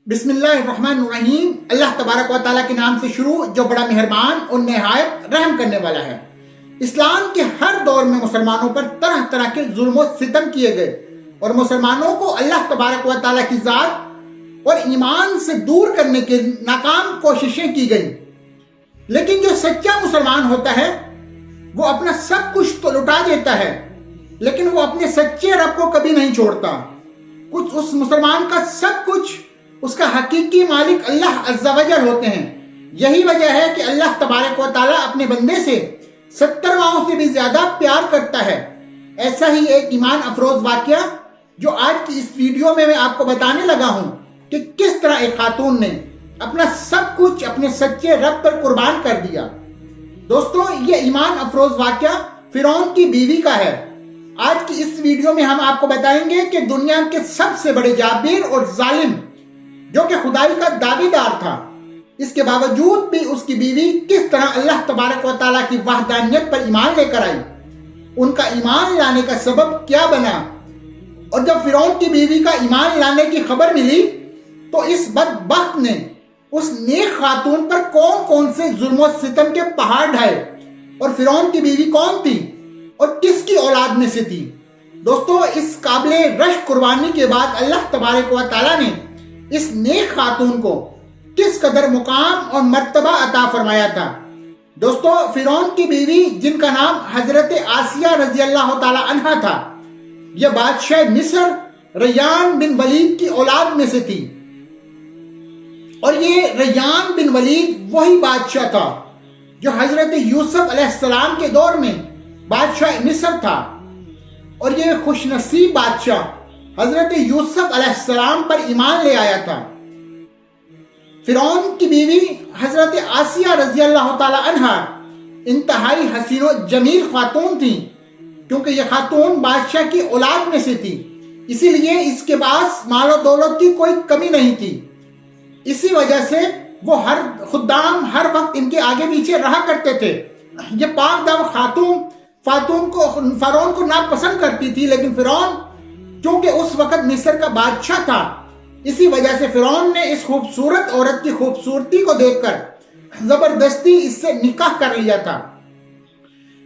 بسم اللہ الرحمن الرحیم۔ اللہ تبارک و تعالیٰ کے نام سے شروع جو بڑا مہربان اور نہایت رحم کرنے والا ہے۔ اسلام کے ہر دور میں مسلمانوں پر طرح طرح کے ظلم و ستم کیے گئے اور مسلمانوں کو اللہ تبارک و تعالیٰ کی ذات اور ایمان سے دور کرنے کی ناکام کوششیں کی گئیں، لیکن جو سچا مسلمان ہوتا ہے وہ اپنا سب کچھ تو لٹا دیتا ہے، لیکن وہ اپنے سچے رب کو کبھی نہیں چھوڑتا۔ کچھ اس مسلمان کا سب کچھ اس کا حقیقی مالک اللہ عز و جل ہوتے ہیں۔ یہی وجہ ہے کہ اللہ تبارک و تعالیٰ اپنے بندے سے 70 ماؤں سے بھی زیادہ پیار کرتا ہے۔ ایسا ہی ایک ایمان افروز واقعہ جو آج کی اس ویڈیو میں آپ کو بتانے لگا ہوں کہ کس طرح ایک خاتون نے اپنا سب کچھ اپنے سچے رب پر قربان کر دیا۔ دوستو، یہ ایمان افروز واقعہ فرعون کی بیوی کا ہے۔ آج کی اس ویڈیو میں ہم آپ کو بتائیں گے کہ دنیا کے سب سے بڑے جابر اور ظالم جو کہ خدائی کا دعوی دار تھا، اس کے باوجود بھی اس کی بیوی کس طرح اللہ تبارک و تعالیٰ کی وحدانیت پر ایمان لے کر آئی، ان کا ایمان لانے کا سبب کیا بنا، اور جب فرعون کی بیوی کا ایمان لانے کی خبر ملی تو اس بدبخت نے اس نیک خاتون پر کون کون سے ظلم و ستم کے پہاڑ ڈھائے، اور فرعون کی بیوی کون تھی اور کس کی اولاد میں سے تھی۔ دوستو، اس قابل رشک قربانی کے بعد اللہ تبارک و تعالیٰ نے اس نیک خاتون کو کس قدر مقام اور مرتبہ عطا فرمایا تھا۔ دوستو، فرعون کی بیوی جن کا نام حضرت آسیہ رضی اللہ تعالی عنہ تھا، یہ بادشاہ مصر ریان بن ولید کی اولاد میں سے تھی، اور یہ ریان بن ولید وہی بادشاہ تھا جو حضرت یوسف علیہ السلام کے دور میں بادشاہ مصر تھا، اور یہ خوش نصیب بادشاہ حضرت یوسف علیہ السلام پر ایمان لے آیا تھا۔ فرعون کی بیوی حضرت آسیہ رضی اللہ تعالی عنہ انتہائی حسین و جمیل خاتون تھی، کیونکہ یہ خاتون بادشاہ کی اولاد میں سے تھی، اسی لیے اس کے پاس مال و دولت کی کوئی کمی نہیں تھی۔ اسی وجہ سے وہ ہر خدام ہر وقت ان کے آگے پیچھے رہا کرتے تھے۔ یہ پاک دم خاتون کو فرعون کو ناپسند کرتی تھی، لیکن فرعون چونکہ اس وقت مصر کا بادشاہ تھا، اسی وجہ سے فرعون نے اس خوبصورت عورت کی خوبصورتی کو دیکھ کر زبردستی اس سے نکاح کر لیا تھا،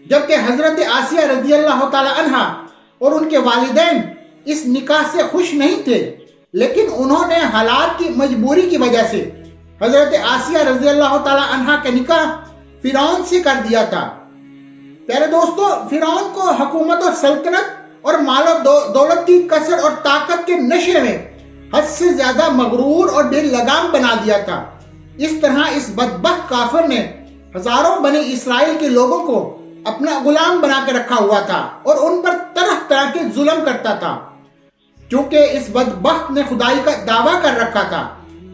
جبکہ حضرت آسیہ رضی اللہ تعالی عنہ اور ان کے والدین اس نکاح سے خوش نہیں تھے، لیکن انہوں نے حالات کی مجبوری کی وجہ سے حضرت آسیہ رضی اللہ تعالی عنہ کا نکاح فرعون سے کر دیا تھا۔ پیارے دوستو، فرعون کو حکومت اور سلطنت اور مال و دولت کی کثرت اور طاقت کے نشے میں حد سے زیادہ مغرور اور بے لگام بنا دیا تھا۔ اس طرح اس بدبخت کافر نے ہزاروں بنی اسرائیل کے لوگوں کو اپنا غلام بنا کے رکھا ہوا تھا اور ان پر طرح طرح کے ظلم کرتا تھا۔ چونکہ اس بدبخت نے خدائی کا دعویٰ کر رکھا تھا،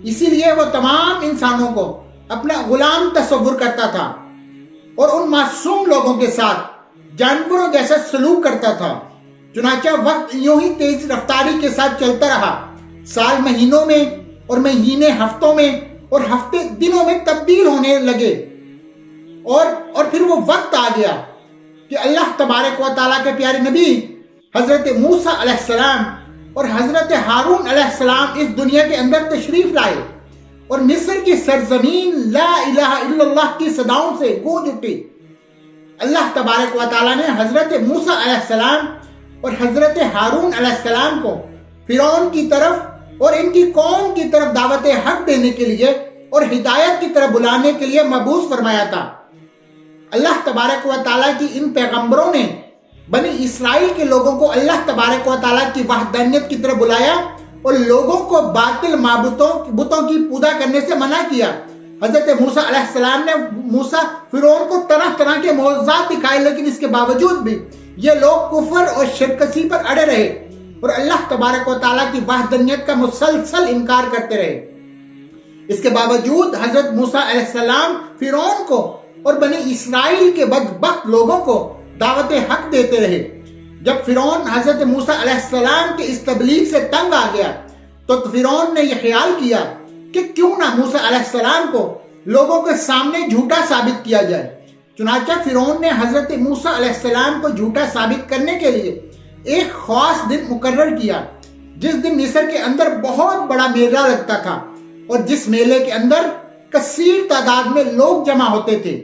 اسی لیے وہ تمام انسانوں کو اپنا غلام تصور کرتا تھا اور ان معصوم لوگوں کے ساتھ جانوروں جیسا سلوک کرتا تھا۔ چنانچہ وقت یوں ہی تیز رفتاری کے ساتھ چلتا رہا، سال مہینوں میں اور مہینے ہفتوں میں اور ہفتے دنوں میں تبدیل ہونے لگے، اور پھر وہ وقت آ گیا کہ اللہ تبارک و تعالیٰ کے پیارے نبی حضرت موسیٰ علیہ السلام اور حضرت ہارون علیہ السلام اس دنیا کے اندر تشریف لائے، اور مصر کی سرزمین لا الہ الا اللہ کی صداؤں سے گونج اٹھی۔ اللہ تبارک و تعالیٰ نے حضرت موسیٰ علیہ السلام اور حضرت ہارون علیہ السلام کو فرعون کی طرف اور ان کی قوم کی طرف دعوت حق دینے کے لیے اور ہدایت کی طرف بلانے کے لیے مبعوث فرمایا تھا۔ اللہ تبارک و تعالیٰ کی ان پیغمبروں نے بنی اسرائیل کے لوگوں کو اللہ تبارک و تعالیٰ کی وحدانیت کی طرف بلایا اور لوگوں کو باطل بتوں کی پوجا کرنے سے منع کیا۔ حضرت موسیٰ علیہ السلام نے فرعون کو طرح طرح کے معجزات دکھائے، لیکن اس کے باوجود بھی یہ لوگ کفر اور شرکسی پر اڑے رہے اور اللہ تبارک و تعالیٰ کی وحدانیت کا مسلسل انکار کرتے رہے۔ اس کے باوجود حضرت موسیٰ علیہ السلام فرعون کو اور بنی اسرائیل کے بدبخت لوگوں کو دعوت حق دیتے رہے۔ جب فرعون حضرت موسیٰ علیہ السلام کے اس تبلیغ سے تنگ آ گیا تو فرعون نے یہ خیال کیا کہ کیوں نہ موسیٰ علیہ السلام کو لوگوں کے سامنے جھوٹا ثابت کیا جائے۔ چنانچہ فرعون نے حضرت موسیٰ علیہ السلام کو جھوٹا ثابت کرنے کے لیے ایک خاص دن مقرر کیا، جس دن مصر کے اندر بہت بڑا میلہ لگتا تھا اور جس میلے کے اندر کثیر تعداد میں لوگ جمع ہوتے تھے۔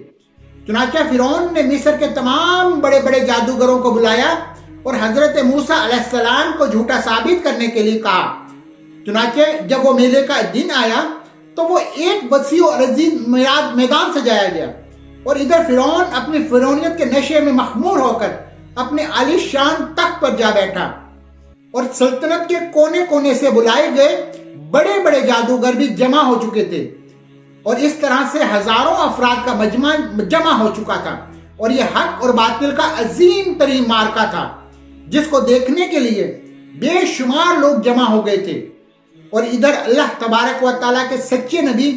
چنانچہ فرعون نے مصر کے تمام بڑے بڑے جادوگروں کو بلایا اور حضرت موسیٰ علیہ السلام کو جھوٹا ثابت کرنے کے لیے کہا۔ چنانچہ جب وہ میلے کا دن آیا تو وہ ایک وسیع و عظیم میدان سجایا گیا، اور ادھر فرعون اپنی فرعونیت کے نشے میں مخمور ہو کر اپنے عالی شان تخت پر جا بیٹھا، اور سلطنت کے کونے کونے سے بلائے گئے بڑے بڑے جادوگر بھی جمع ہو چکے تھے، اور اس طرح سے ہزاروں افراد کا مجمع جمع ہو چکا تھا، اور یہ حق اور باطل کا عظیم ترین معرکہ تھا جس کو دیکھنے کے لیے بے شمار لوگ جمع ہو گئے تھے۔ اور ادھر اللہ تبارک و تعالیٰ کے سچے نبی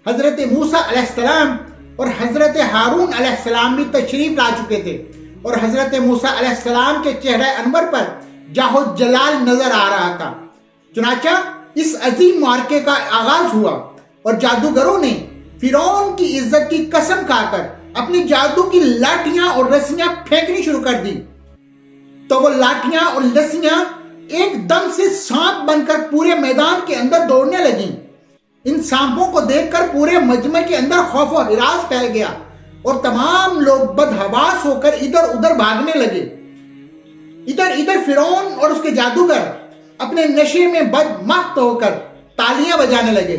حضرت موسیٰ علیہ السلام اور حضرت ہارون علیہ السلام بھی تشریف لا چکے تھے، اور حضرت موسیٰ علیہ السلام کے چہرہ انور پر جاہ و جلال نظر آ رہا تھا۔ چنانچہ اس عظیم معرکے کا آغاز ہوا، اور جادوگروں نے فرعون کی عزت کی قسم کھا کر اپنی جادو کی لاٹھیاں اور رسیاں پھینکنی شروع کر دی، تو وہ لاٹھیاں اور رسیاں ایک دم سے سانپ بن کر پورے میدان کے اندر دوڑنے لگیں۔ ان سانپوں کو دیکھ کر پورے مجمع کے اندر خوف و ہراس پھیل گیا، اور تمام لوگ بدحواس ہو کر ادھر ادھر بھاگنے لگے۔ ادھر فرعون اور اس کے جادوگر اپنے نشے میں بدمست ہو کر تالیاں بجانے لگے،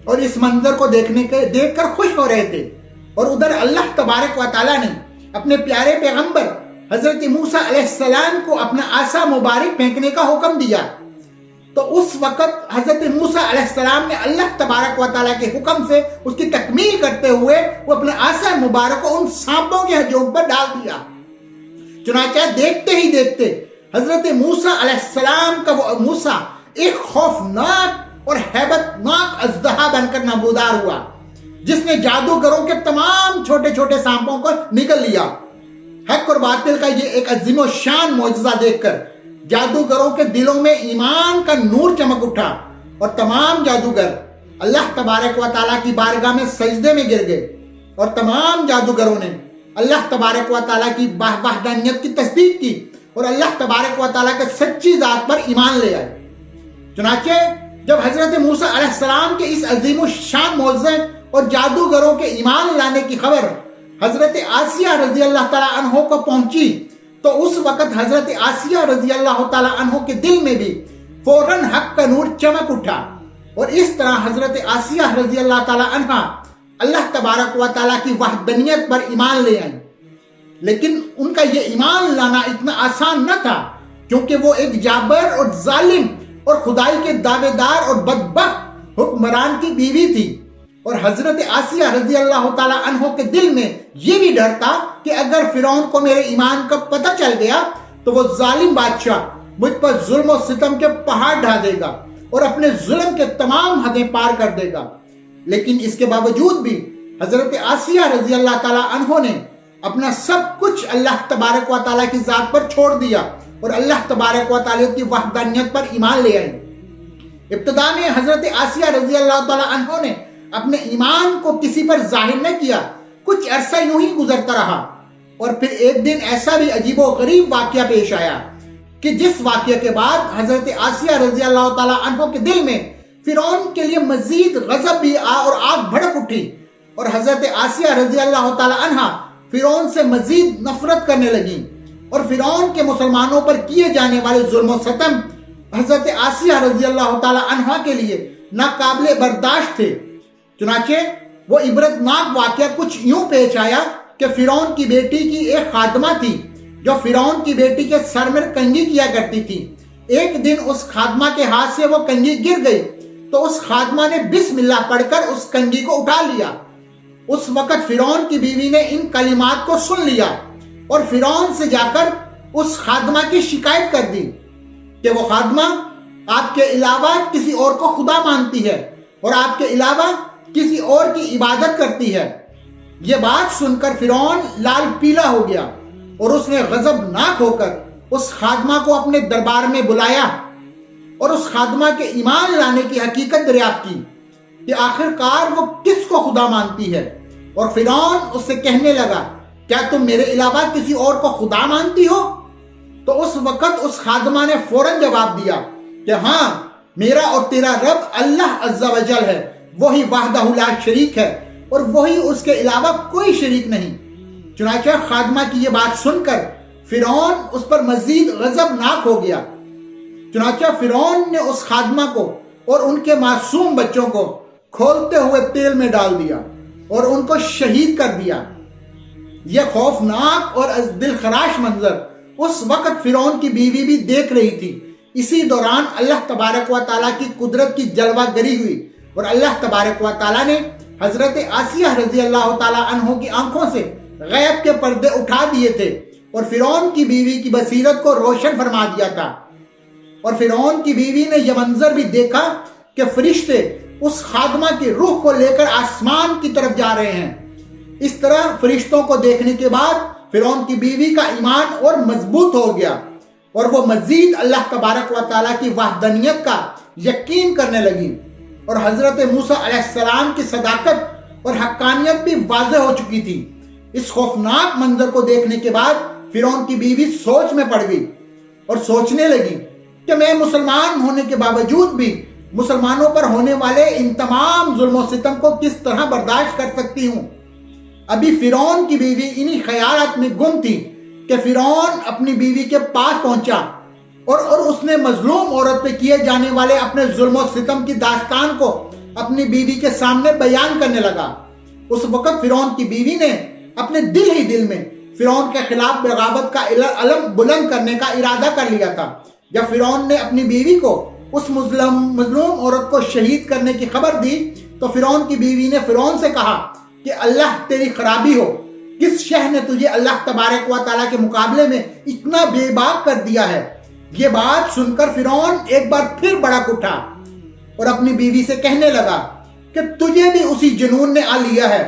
اور اس منظر کو دیکھ کر خوش ہو رہے تھے۔ اور ادھر اللہ تبارک و تعالیٰ نے اپنے پیارے پیغمبر حضرت موسیٰ علیہ السلام کو اپنا عصا مبارک پھینکنے کا حکم دیا، تو اس وقت حضرت موسیٰ علیہ السلام نے اللہ تبارک و تعالیٰ کے حکم سے اس کی تکمیل کرتے ہوئے وہ اپنا عصا مبارک کو ان سانپوں کے ہجوم پر ڈال دیا۔ چنانچہ دیکھتے ہی دیکھتے حضرت موسیٰ علیہ السلام کا وہ موسیٰ ایک خوفناک اور ہیبت ناک اژدہا بن کر نمودار ہوا، جس نے جادوگروں کے تمام چھوٹے چھوٹے سانپوں کو نگل لیا۔ حق اور باطل کا یہ ایک عظیم و شان معجزہ دیکھ کر جادوگروں کے دلوں میں ایمان کا نور چمک اٹھا، اور تمام جادوگر اللہ تبارک و تعالیٰ کی بارگاہ میں سجدے میں گر گئے، اور تمام جادوگروں نے اللہ تبارک و تعالیٰ کی وحدانیت کی تصدیق کی، اور اللہ تبارک و تعالیٰ کے سچی ذات پر ایمان لے آئے۔ چنانچہ جب حضرت موسیٰ علیہ السلام کے اس عظیم و شان معجزے اور جادوگروں کے ایمان لانے کی خبر حضرت آسیہ رضی اللہ تعالیٰ عنہ کو پہنچی، تو اس وقت حضرت آسیہ رضی اللہ تعالیٰ عنہ کے دل میں بھی فوراً حق کا نور چمک اٹھا، اور اس طرح حضرت آسیہ رضی اللہ تعالیٰ عنہ اللہ تبارک و تعالیٰ کی وحدانیت پر ایمان لے آئیں۔ لیکن ان کا یہ ایمان لانا اتنا آسان نہ تھا، کیونکہ وہ ایک جابر اور ظالم اور خدائی کے دعوے دار اور بدبخت حکمران کی بیوی تھی، اور حضرت آسیہ رضی اللہ تعالیٰ عنہ کے دل میں یہ بھی ڈر تھا کہ اگر فرعون کو میرے ایمان کا پتہ چل گیا تو وہ ظالم بادشاہ مجھ پر ظلم و ستم کے پہاڑ ڈھا دے گا اور اپنے ظلم کے تمام حدیں پار کر دے گا۔ لیکن اس کے باوجود بھی حضرت آسیہ رضی اللہ تعالیٰ عنہ نے اپنا سب کچھ اللہ تبارک و تعالیٰ کی ذات پر چھوڑ دیا، اور اللہ تبارک و تعالیٰ کی وحدانیت پر ایمان لے آئے۔ ابتدا میں حضرت آسیہ رضی اللہ تعالیٰ عنہ نے اپنے ایمان کو کسی پر ظاہر نہ کیا، کچھ عرصہ یوں ہی گزرتا رہا، اور پھر ایک دن ایسا بھی عجیب و غریب واقعہ پیش آیا کہ جس واقعے کے بعد حضرت آسیہ رضی اللہ تعالیٰ عنہ کے دل میں فرعون کے لیے مزید غضب بھی اور آگ بھڑک اٹھی، اور حضرت آسیہ رضی اللہ تعالیٰ عنہ فرعون سے مزید نفرت کرنے لگیں، اور فرعون کے مسلمانوں پر کیے جانے والے ظلم و ستم حضرت آسیہ رضی اللہ تعالیٰ عنہ کے لیے ناقابل برداشت تھے۔ چنانچہ وہ عبرتناک واقعہ کچھ یوں پیش آیا کہ فرعون کی بیٹی کی ایک خادمہ تھی جو فرعون کی بیٹی کے سر میں کنگھی کیا کرتی تھی۔ ایک دن اس خادمہ کے ہاتھ سے وہ کنگھی گر گئی، تو اس خادمہ نے بسم اللہ پڑھ کر اس کنگھی کو اٹھا لیا۔ اس وقت فرعون کی بیوی نے ان کلمات کو سن لیا، اور فرعون سے جا کر اس خادمہ کی شکایت کر دی کہ وہ خادمہ آپ کے علاوہ کسی اور کو خدا مانتی ہے، اور آپ کے علاوہ کسی اور کی عبادت کرتی ہے۔ یہ بات سن کر فرعون لال پیلا ہو گیا، اور اس نے غضبناک ہو کر اس خادمہ کو اپنے دربار میں بلایا، اور اس خادمہ کے ایمان لانے کی حقیقت دریافت کی کہ آخر کار وہ کس کو خدا مانتی ہے۔ اور فرعون اس سے کہنے لگا، کیا تم میرے علاوہ کسی اور کو خدا مانتی ہو؟ تو اس وقت اس خادمہ نے فوراً جواب دیا کہ ہاں، میرا اور تیرا رب اللہ عز و جل ہے، وہی وحدہ لا شریک ہے اور وہی اس کے علاوہ کوئی شریک نہیں۔ چنانچہ خادمہ کی یہ بات سن کر فرعون اس پر مزید غضبناک ہو گیا۔ چنانچہ فرعون نے اس خادمہ کو اور ان کے معصوم بچوں کو کھولتے ہوئے تیل میں ڈال دیا اور ان کو شہید کر دیا۔ یہ خوفناک اور دل خراش منظر اس وقت فرعون کی بیوی بھی دیکھ رہی تھی۔ اسی دوران اللہ تبارک و تعالیٰ کی قدرت کی جلوہ گری ہوئی اور اللہ تبارک و تعالیٰ نے حضرت آسیہ رضی اللہ تعالیٰ عنہ کی آنکھوں سے غیب کے پردے اٹھا دیے تھے اور فرعون کی بیوی کی بصیرت کو روشن فرما دیا تھا۔ اور فرعون کی بیوی نے یہ منظر بھی دیکھا کہ فرشتے اس خادمہ کی روح کو لے کر آسمان کی طرف جا رہے ہیں۔ اس طرح فرشتوں کو دیکھنے کے بعد فرعون کی بیوی کا ایمان اور مضبوط ہو گیا اور وہ مزید اللہ تبارک و تعالیٰ کی وحدانیت کا یقین کرنے لگی، اور حضرت موسیٰ علیہ السلام کی صداقت اور حقانیت بھی واضح ہو چکی تھی۔ اس خوفناک منظر کو دیکھنے کے بعد فرعون کی بیوی سوچ میں پڑ گئی اور سوچنے لگی کہ میں مسلمان ہونے کے باوجود بھی مسلمانوں پر ہونے والے ان تمام ظلم و ستم کو کس طرح برداشت کر سکتی ہوں۔ ابھی فرعون کی بیوی انہی خیالات میں گم تھی کہ فرعون اپنی بیوی کے پاس پہنچا اور اس نے مظلوم عورت پہ کیے جانے والے اپنے ظلم و ستم کی داستان کو اپنی بیوی کے سامنے بیان کرنے لگا۔ اس وقت فرعون کی بیوی نے اپنے دل ہی دل میں فرعون کے خلاف بغاوت کا علم بلند کرنے کا ارادہ کر لیا تھا۔ جب فرعون نے اپنی بیوی کو اس مظلوم عورت کو شہید کرنے کی خبر دی تو فرعون کی بیوی نے فرعون سے کہا کہ اللہ تیری خرابی ہو، کس شہ نے تجھے اللہ تبارک و تعالیٰ کے مقابلے میں اتنا بے باک کر دیا ہے۔ یہ بات سن کر فرعون ایک بار پھر بڑک اٹھا اور اپنی بیوی سے کہنے لگا کہ تجھے بھی اسی جنون نے آ لیا ہے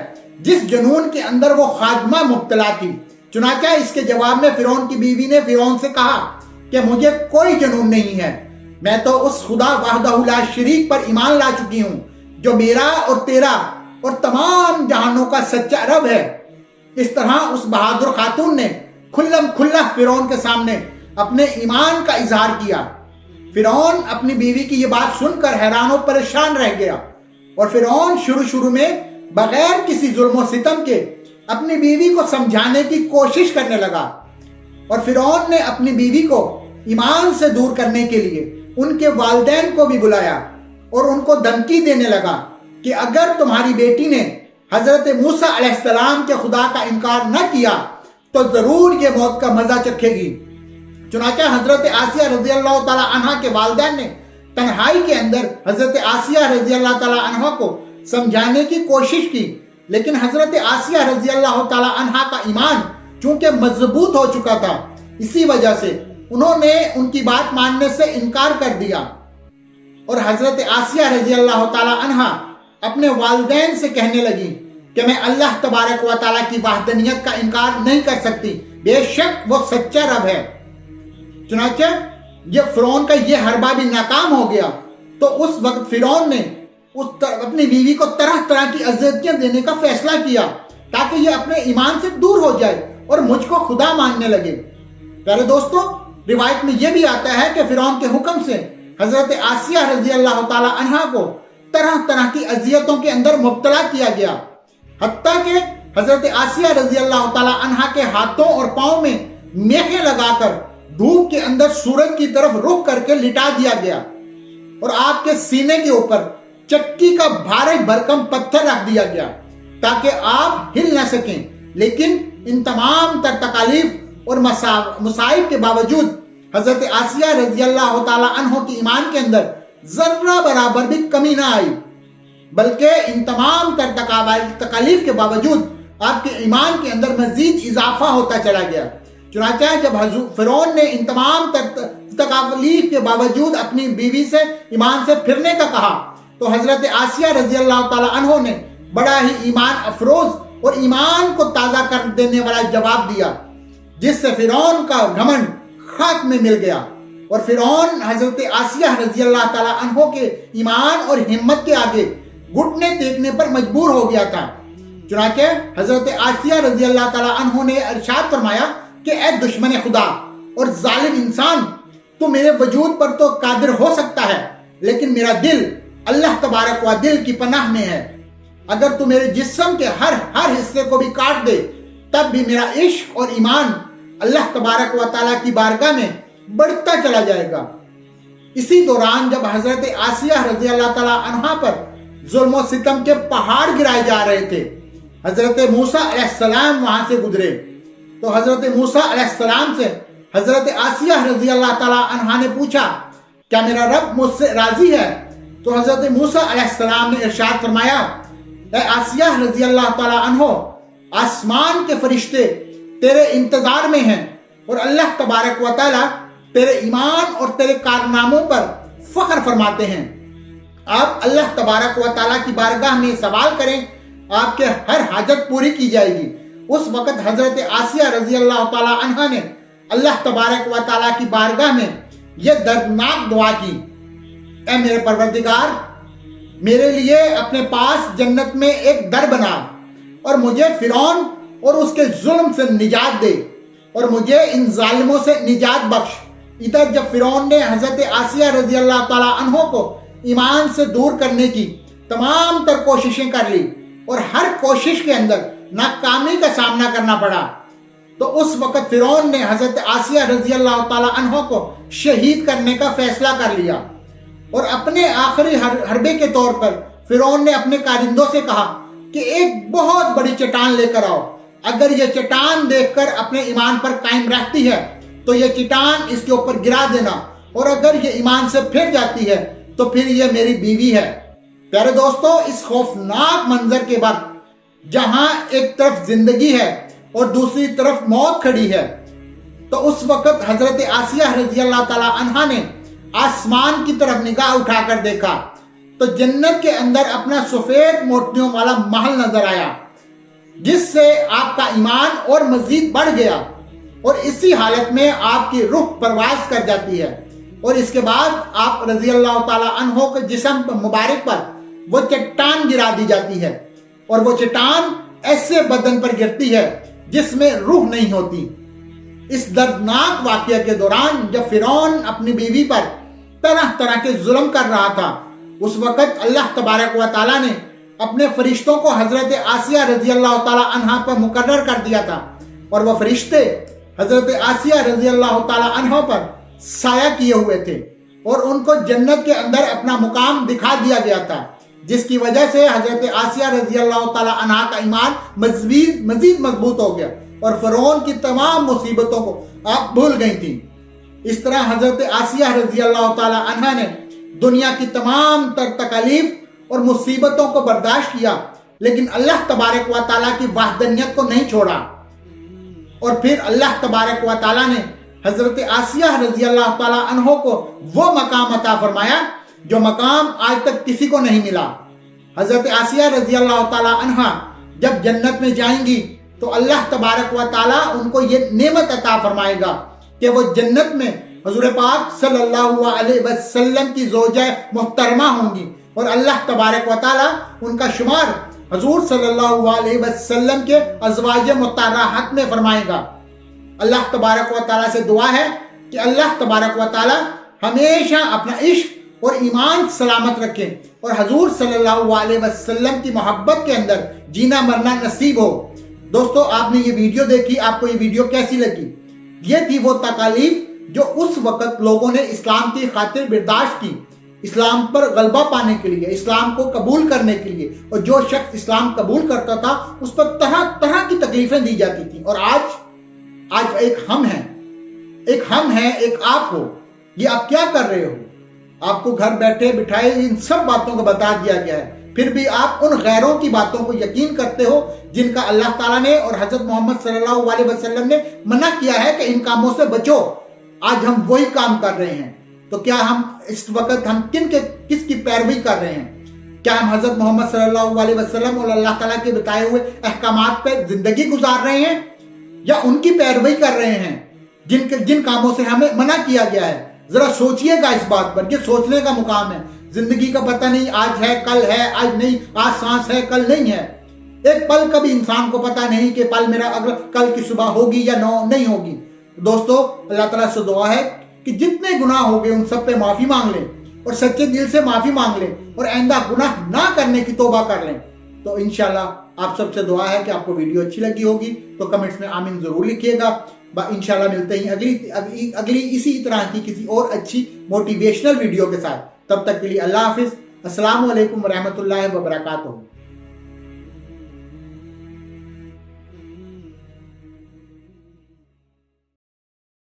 جس جنون کے اندر وہ خادمہ مبتلا تھی۔ چنانچہ اس کے جواب میں فرعون کی بیوی نے فرعون سے کہا کہ مجھے کوئی جنون نہیں ہے، میں تو اس خدا وحدہ لا شریک پر ایمان لا چکی ہوں جو میرا اور تیرا اور تمام جہانوں کا سچا رب ہے۔ اس طرح اس بہادر خاتون نے کھلم کھلا فرعون کے سامنے اپنے ایمان کا اظہار کیا۔ فرعون اپنی بیوی کی یہ بات سن کر حیران و پریشان رہ گیا اور فرعون شروع میں بغیر کسی ظلم و ستم کے اپنی بیوی کو سمجھانے کی کوشش کرنے لگا، اور فرعون نے اپنی بیوی کو ایمان سے دور کرنے کے لیے ان کے والدین کو بھی بلایا اور ان کو دھمکی دینے لگا کہ اگر تمہاری بیٹی نے حضرت موسیٰ علیہ السلام کے خدا کا انکار نہ کیا تو ضرور یہ موت کا مزہ چکھے گی۔ چنانچہ حضرت آسیہ رضی اللہ تعالی عنہ کے والدین نے تنہائی کے اندر حضرت آسیہ رضی اللہ تعالی عنہ کو سمجھانے کی کوشش کی، لیکن حضرت آسیہ رضی اللہ تعالی عنہ کا ایمان چونکہ مضبوط ہو چکا تھا، اسی وجہ سے انہوں نے ان کی بات ماننے سے انکار کر دیا، اور حضرت آسیہ رضی اللہ تعالی عنہ اپنے والدین سے کہنے لگی کہ میں اللہ تبارک و تعالیٰ کی وحدانیت کا انکار نہیں کر سکتی، بے شک وہ سچا رب ہے۔ چنانچہ جب فرعون کا یہ حربہ بھی ناکام ہو گیا تو اس وقت فرعون نے اپنی بیوی کو طرح طرح کی اذیتیں دینے کا فیصلہ کیا تاکہ یہ اپنے ایمان سے دور ہو جائے اور مجھ کو خدا ماننے لگے۔ پیارے دوستو، روایت میں یہ بھی آتا ہے کہ فرعون کے حکم سے حضرت آسیہ رضی اللہ تعالی عنہ کو طرح طرح کی اذیتوں کے اندر مبتلا کیا گیا، حتیٰ کہ حضرت آسیہ رضی اللہ تعالی عنہ کے ہاتھوں اور پاؤں میں میخیں لگا کر دھوپ کے اندر سورج کی طرف رخ کر کے لٹا دیا گیا، اور آپ کے سینے کے اوپر چکی کا بھاری بھرکم پتھر رکھ دیا گیا تاکہ آپ ہل نہ سکیں۔ لیکن ان تمام تر تکالیف اور مصائب کے باوجود حضرت آسیہ رضی اللہ تعالی عنہ کی ایمان کے اندر ذرہ برابر بھی کمی نہ آئی، بلکہ ان تمام تر تکالیف کے باوجود آپ کے ایمان کے اندر مزید اضافہ ہوتا چلا گیا۔ چنانچہ جب فرعون نے ان تمام تکالیف کے باوجود اپنی بیوی سے ایمان سے پھرنے کا کہا تو حضرت آسیہ رضی اللہ تعالی عنہ نے بڑا ہی ایمان افروز اور ایمان کو تازہ کر دینے والا جواب دیا، جس سے فرعون کا گھمنڈ خاک میں مل گیا، اور فرعون حضرت آسیہ رضی اللہ تعالی عنہ کے ایمان اور ہمت کے آگے گھٹنے ٹیکنے پر مجبور ہو گیا تھا۔ چنانچہ حضرت آسیہ رضی اللہ تعالی عنہ نے ارشاد فرمایا کہ اے دشمن خدا اور ظالم انسان، تو میرے وجود پر تو قادر ہو سکتا ہے، لیکن میرا دل اللہ تبارک و دل کی پناہ میں ہے. اگر تو میرے جسم کے ہر حصے کو بھی کاٹ دے تب بھی میرا عشق اور ایمان اللہ تبارک و تعالیٰ کی بارگاہ میں بڑھتا چلا جائے گا. اسی دوران جب حضرت آسیہ رضی اللہ تعالیٰ عنہا پر ظلم و ستم کے پہاڑ گرائے جا رہے تھے، حضرت موسیٰ علیہ السلام وہاں سے گزرے تو حضرت موسیٰ علیہ السلام سے حضرت آسیہ رضی اللہ تعالیٰ عنہا نے پوچھا کیا میرا رب مجھ سے راضی ہے؟ تو حضرت موسیٰ علیہ السلام نے ارشاد فرمایا اے آسیہ رضی اللہ تعالیٰ عنہ، آسمان کے فرشتے تیرے انتظار میں ہیں اور اللہ تبارک و تعالیٰ تیرے ایمان اور تیرے کارناموں پر فخر فرماتے ہیں. آپ اللہ تبارک و تعالیٰ کی بارگاہ میں سوال کریں، آپ کے ہر حاجت پوری کی جائے گی. اس وقت حضرت آسیہ رضی اللہ تعالیٰ عنہ نے اللہ تبارک و تعالیٰ کی بارگاہ میں یہ دردناک دعا کی، اے میرے پروردگار، میرے لیے اپنے پاس جنت میں ایک در بنا اور مجھے فرعون اور اس کے ظلم سے نجات دے اور مجھے ان ظالموں سے نجات بخش. ادھر جب فرعون نے حضرت آسیہ رضی اللہ تعالیٰ عنہ کو ایمان سے دور کرنے کی تمام تر کوششیں کر لی اور ہر کوشش کے اندر ناکامی کا سامنا کرنا پڑا، تو اس وقت فرعون نے حضرت آسیہ رضی اللہ تعالیٰ عنہ کو شہید کرنے کا فیصلہ کر لیا. اور اپنے آخری حربے کے طور پر فرعون نے اپنے کارندوں سے کہا کہ ایک بہت بڑی چٹان لے کر آؤ، اگر یہ چٹان دیکھ کر اپنے ایمان پر قائم رہتی ہے تو یہ چٹان اس کے اوپر گرا دینا، اور اگر یہ ایمان سے پھر جاتی ہے تو پھر یہ میری بیوی ہے. پیارے دوستو، اس خوفناک منظر کے وقت جہاں ایک طرف زندگی ہے اور دوسری طرف موت کھڑی ہے، تو اس وقت حضرت آسیہ رضی اللہ تعالیٰ عنہا نے آسمان کی طرف نگاہ اٹھا کر دیکھا تو جنت کے اندر اپنا سفید موتیوں والا محل نظر آیا، جس سے آپ کا ایمان اور مزید بڑھ گیا اور اسی حالت میں آپ کی روح پرواز کر جاتی ہے. اور اس کے بعد آپ رضی اللہ تعالیٰ عنہ کے جسم مبارک پر وہ چٹان گرا دی جاتی ہے اور وہ چٹان ایسے بدن پر گرتی ہے جس میں روح نہیں ہوتی. اس دردناک واقعہ کے دوران جب فرعون اپنی بیوی پر طرح طرح کے ظلم کر رہا تھا، اس وقت اللہ تبارک و تعالیٰ نے اپنے فرشتوں کو حضرت آسیہ رضی اللہ تعالیٰ عنہ پر مقرر کر دیا تھا، اور وہ فرشتے حضرت آسیہ رضی اللہ تعالیٰ عنہ پر سایہ کیے ہوئے تھے اور ان کو جنت کے اندر اپنا مقام دکھا دیا گیا تھا، جس کی وجہ سے حضرت آسیہ رضی اللہ تعالیٰ عنہ کا ایمان مزید مضبوط ہو گیا اور فرعون کی تمام مصیبتوں کو آپ بھول گئی تھی. اس طرح حضرت آسیہ رضی اللہ تعالیٰ عنہ نے دنیا کی تمام تر تکالیف اور مصیبتوں کو برداشت کیا، لیکن اللہ تبارک و تعالیٰ کی وحدانیت کو نہیں چھوڑا. اور پھر اللہ تبارک و تعالیٰ نے حضرت آسیہ رضی اللہ تعالیٰ عنہ کو وہ مقام عطا فرمایا جو مقام آج تک کسی کو نہیں ملا. حضرت آسیہ رضی اللہ تعالیٰ عنہ جب جنت میں جائیں گی تو اللہ تبارک و تعالیٰ ان کو یہ نعمت عطا فرمائے گا کہ وہ جنت میں حضور پاک صلی اللہ علیہ وسلم کی زوجہ محترمہ ہوں گی، اور اللہ تبارک و تعالیٰ ان کا شمار حضور صلی اللہ علیہ وسلم کے ازواج مطہرات میں فرمائے گا. اللہ تبارک و تعالیٰ سے دعا ہے کہ اللہ تبارک و تعالیٰ ہمیشہ اپنا عشق اور ایمان سلامت رکھے اور حضور صلی اللہ علیہ وسلم کی محبت کے اندر جینا مرنا نصیب ہو. دوستو، آپ نے یہ ویڈیو دیکھی، آپ کو یہ ویڈیو کیسی لگی؟ یہ تھی وہ تکالیف جو اس وقت لوگوں نے اسلام کی خاطر برداشت کی، اسلام پر غلبہ پانے کے لیے، اسلام کو قبول کرنے کے لیے. اور جو شخص اسلام قبول کرتا تھا اس پر طرح طرح کی تکلیفیں دی جاتی تھیں. اور آج ایک ہم ہیں، ایک آپ ہو. یہ آپ کیا کر رہے ہو؟ آپ کو گھر بیٹھے بٹھائے ان سب باتوں کو بتا دیا گیا ہے، پھر بھی آپ ان غیروں کی باتوں کو یقین کرتے ہو جن کا اللہ تعالیٰ نے اور حضرت محمد صلی اللہ علیہ وسلم نے منع کیا ہے کہ ان کاموں سے بچو. آج ہم وہی کام کر رہے ہیں. تو کیا ہم اس وقت کس کی پیروی کر رہے ہیں؟ کیا ہم حضرت محمد صلی اللہ علیہ وسلم اور اللہ تعالیٰ کے بتائے ہوئے احکامات پہ زندگی گزار رہے ہیں، یا ان کی پیروی کر رہے ہیں جن کاموں سے ہمیں منع کیا گیا ہے؟ ذرا سوچئے گا اس بات پر. یہ سوچنے کا مقام ہے. زندگی کا پتہ نہیں، آج ہے کل ہے، آج نہیں، آج سانس ہے کل نہیں ہے. ایک پل کا بھی انسان کو پتہ نہیں کہ پل میرا اگر کل کی صبح ہوگی یا نہیں ہوگی. دوستو، اللہ تعالیٰ سے دعا ہے کہ جتنے گناہ ہو گئے ان سب پہ معافی مانگ لیں اور سچے دل سے معافی مانگ لیں اور آئندہ گناہ نہ کرنے کی توبہ کر لیں. تو انشاءاللہ آپ سب سے دعا ہے کہ آپ کو ویڈیو اچھی لگی ہوگی تو کمنٹس میں آمین ضرور لکھیے گا. انشاءاللہ ملتے ہیں اگلی اسی طرح کی کسی اور اچھی موٹیویشنل ویڈیو کے ساتھ. تب تک کے لیے اللہ حافظ. السلام علیکم ورحمۃ اللہ وبرکاتہ.